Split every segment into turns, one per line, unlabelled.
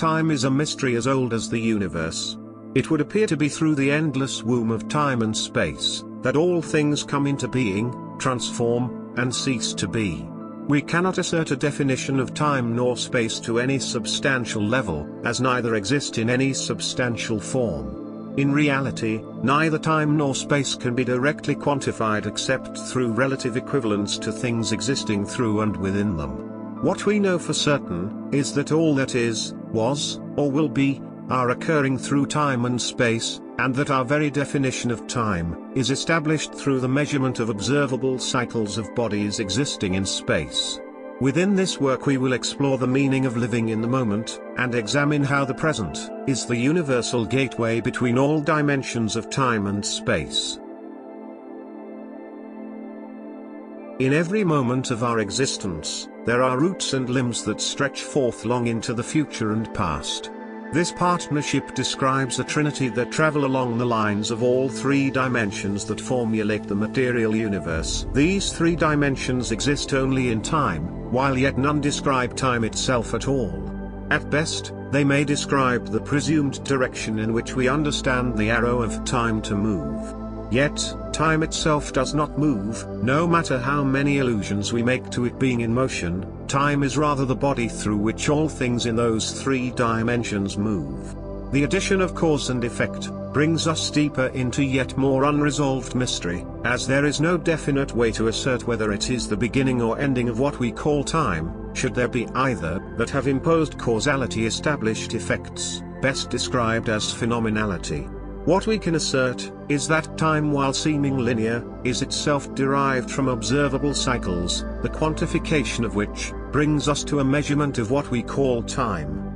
time is a mystery as old as the universe. It would appear to be through the endless womb of time and space that all things come into being, transform, and cease to be. We cannot assert a definition of time nor space to any substantial level, as neither exist in any substantial form. In reality, neither time nor space can be directly quantified except through relative equivalence to things existing through and within them. What we know for certain is that all that is, was, or will be, are occurring through time and space, and that our very definition of time is established through the measurement of observable cycles of bodies existing in space. Within this work we will explore the meaning of living in the moment, and examine how the present is the universal gateway between all dimensions of time and space. In every moment of our existence, there are roots and limbs that stretch forth long into the future and past. This partnership describes a trinity that travel along the lines of all three dimensions that formulate the material universe. These three dimensions exist only in time, while yet none describe time itself at all. At best, they may describe the presumed direction in which we understand the arrow of time to move. Yet, time itself does not move, no matter how many allusions we make to it being in motion. Time is rather the body through which all things in those three dimensions move. The addition of cause and effect brings us deeper into yet more unresolved mystery, as there is no definite way to assert whether it is the beginning or ending of what we call time, should there be either, that have imposed causality established effects, best described as phenomenality. What we can assert is that time, while seeming linear, is itself derived from observable cycles, the quantification of which brings us to a measurement of what we call time.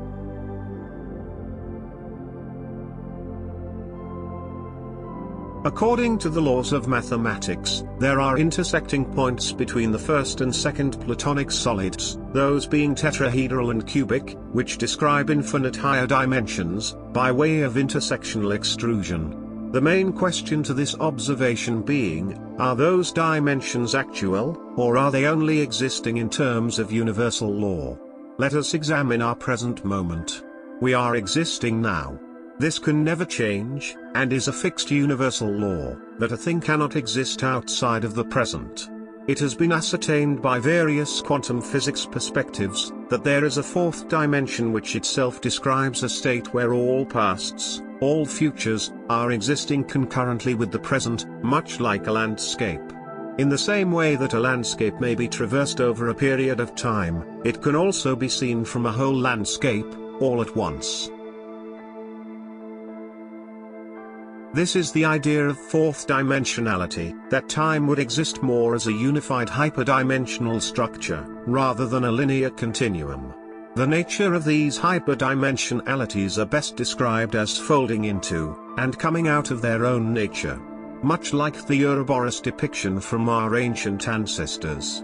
According to the laws of mathematics, there are intersecting points between the first and second Platonic solids, those being tetrahedral and cubic, which describe infinite higher dimensions, by way of intersectional extrusion. The main question to this observation being, are those dimensions actual, or are they only existing in terms of universal law? Let us examine our present moment. We are existing now. This can never change, and is a fixed universal law, that a thing cannot exist outside of the present. It has been ascertained by various quantum physics perspectives, that there is a fourth dimension which itself describes a state where all pasts, all futures, are existing concurrently with the present, much like a landscape. In the same way that a landscape may be traversed over a period of time, it can also be seen from a whole landscape, all at once. This is the idea of fourth dimensionality, that time would exist more as a unified hyperdimensional structure, rather than a linear continuum. The nature of these hyperdimensionalities are best described as folding into, and coming out of their own nature. Much like the Ouroboros depiction from our ancient ancestors.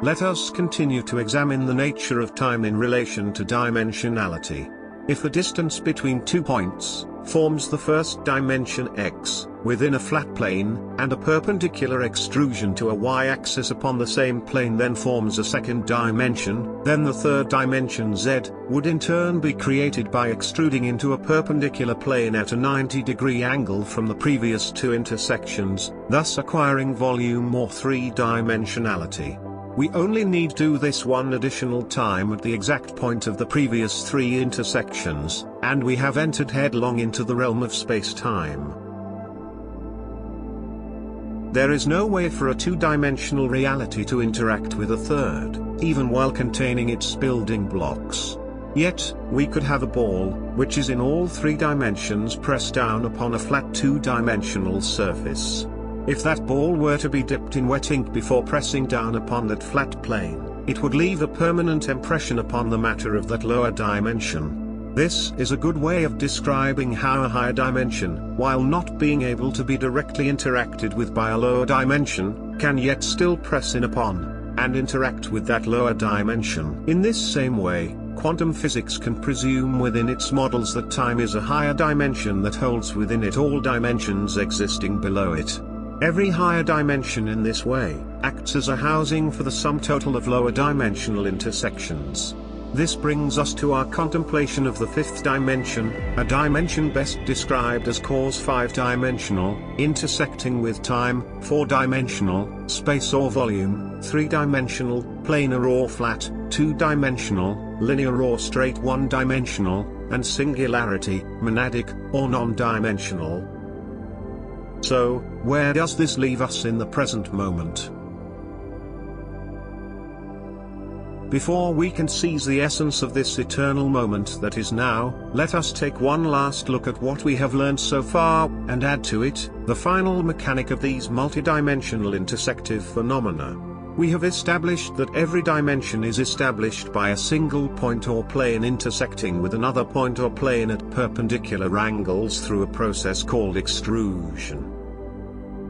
Let us continue to examine the nature of time in relation to dimensionality. If a distance between 2 points forms the first dimension x, within a flat plane, and a perpendicular extrusion to a y-axis upon the same plane then forms a second dimension, then the third dimension z, would in turn be created by extruding into a perpendicular plane at a 90-degree angle from the previous two intersections, thus acquiring volume or three-dimensionality. We only need do this one additional time at the exact point of the previous three intersections, and we have entered headlong into the realm of space-time. There is no way for a two-dimensional reality to interact with a third, even while containing its building blocks. Yet, we could have a ball, which is in all three dimensions pressed down upon a flat two-dimensional surface. If that ball were to be dipped in wet ink before pressing down upon that flat plane, it would leave a permanent impression upon the matter of that lower dimension. This is a good way of describing how a higher dimension, while not being able to be directly interacted with by a lower dimension, can yet still press in upon, and interact with that lower dimension. In this same way, quantum physics can presume within its models that time is a higher dimension that holds within it all dimensions existing below it. Every higher dimension in this way acts as a housing for the sum total of lower dimensional intersections. This brings us to our contemplation of the fifth dimension, a dimension best described as cause 5-dimensional, intersecting with time, 4-dimensional, space or volume, 3-dimensional, planar or flat, 2-dimensional, linear or straight 1-dimensional, and singularity, monadic, or non-dimensional. So, where does this leave us in the present moment? Before we can seize the essence of this eternal moment that is now, let us take one last look at what we have learned so far, and add to it, the final mechanic of these multidimensional intersective phenomena. We have established that every dimension is established by a single point or plane intersecting with another point or plane at perpendicular angles through a process called extrusion.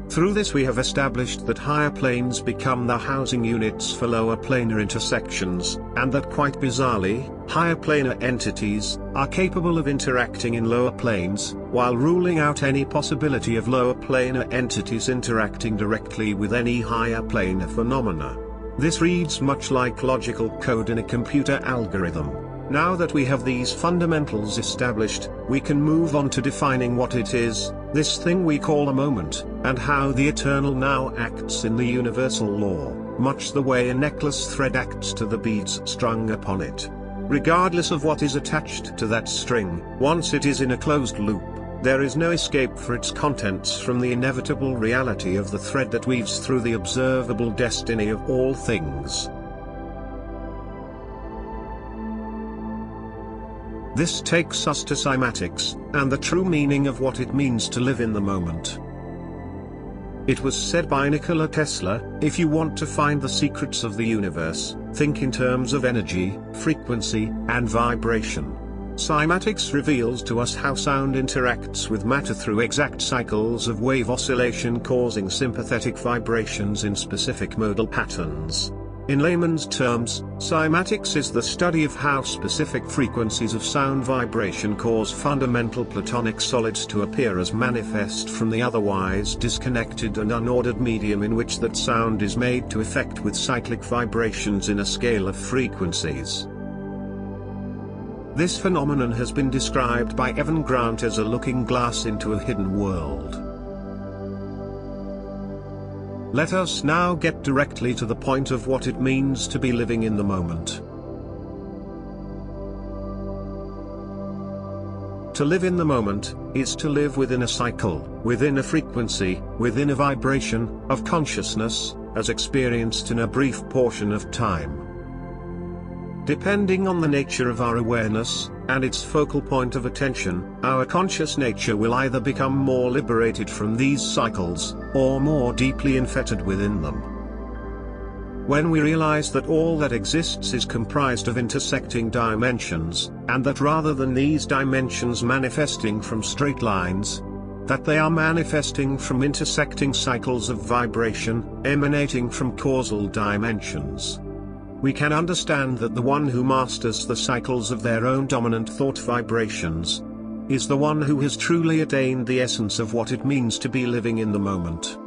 Through this we have established that higher planes become the housing units for lower planar intersections, and that quite bizarrely, higher planar entities are capable of interacting in lower planes, while ruling out any possibility of lower planar entities interacting directly with any higher planar phenomena. This reads much like logical code in a computer algorithm. Now that we have these fundamentals established, we can move on to defining what it is, this thing we call a moment, and how the eternal now acts in the universal law, much the way a necklace thread acts to the beads strung upon it. Regardless of what is attached to that string, once it is in a closed loop, there is no escape for its contents from the inevitable reality of the thread that weaves through the observable destiny of all things. This takes us to cymatics, and the true meaning of what it means to live in the moment. It was said by Nikola Tesla, if you want to find the secrets of the universe, think in terms of energy, frequency, and vibration. Cymatics reveals to us how sound interacts with matter through exact cycles of wave oscillation causing sympathetic vibrations in specific modal patterns. In layman's terms, cymatics is the study of how specific frequencies of sound vibration cause fundamental platonic solids to appear as manifest from the otherwise disconnected and unordered medium in which that sound is made to effect with cyclic vibrations in a scale of frequencies. This phenomenon has been described by Evan Grant as a looking glass into a hidden world. Let us now get directly to the point of what it means to be living in the moment. To live in the moment is to live within a cycle, within a frequency, within a vibration of consciousness, as experienced in a brief portion of time. Depending on the nature of our awareness, and its focal point of attention, our conscious nature will either become more liberated from these cycles, or more deeply infettered within them. When we realize that all that exists is comprised of intersecting dimensions, and that rather than these dimensions manifesting from straight lines, that they are manifesting from intersecting cycles of vibration, emanating from causal dimensions, we can understand that the one who masters the cycles of their own dominant thought vibrations is the one who has truly attained the essence of what it means to be living in the moment.